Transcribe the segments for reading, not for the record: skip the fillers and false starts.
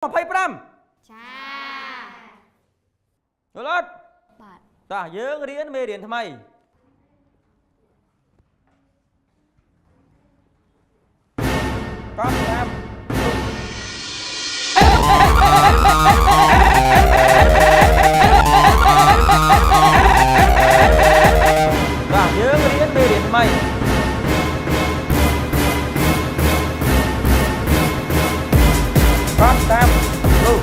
25ចាយល់អត់បាទតោះយើងរៀនមេរៀនថ្មីកត់តាមបាទយើងរៀនមេរៀនថ្មីកត់តាមលោក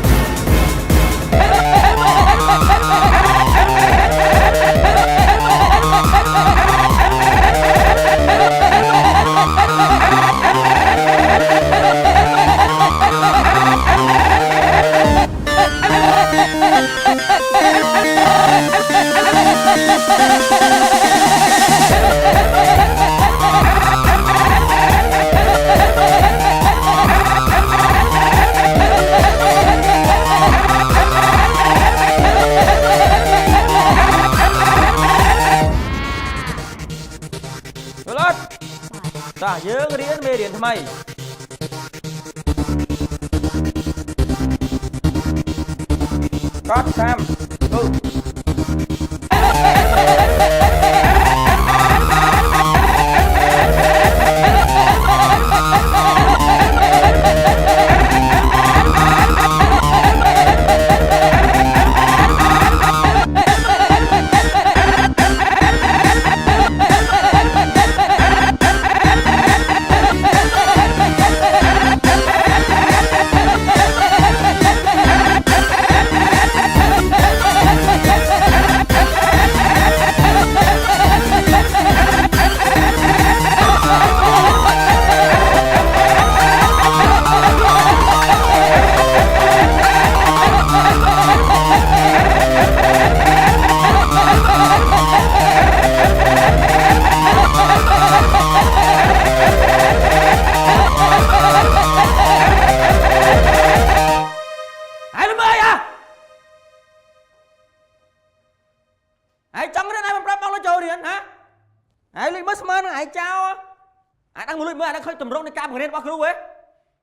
តោះយើងរៀនមេរៀនថ្មីកត់តាមលោក ai chẳng đến ai mà prap bóng nó chơi điện hả ai lấy mất smart ai chao ai đang muốn lấy mới ai đang khơi tầm rong để cam của nên bao khứ ấy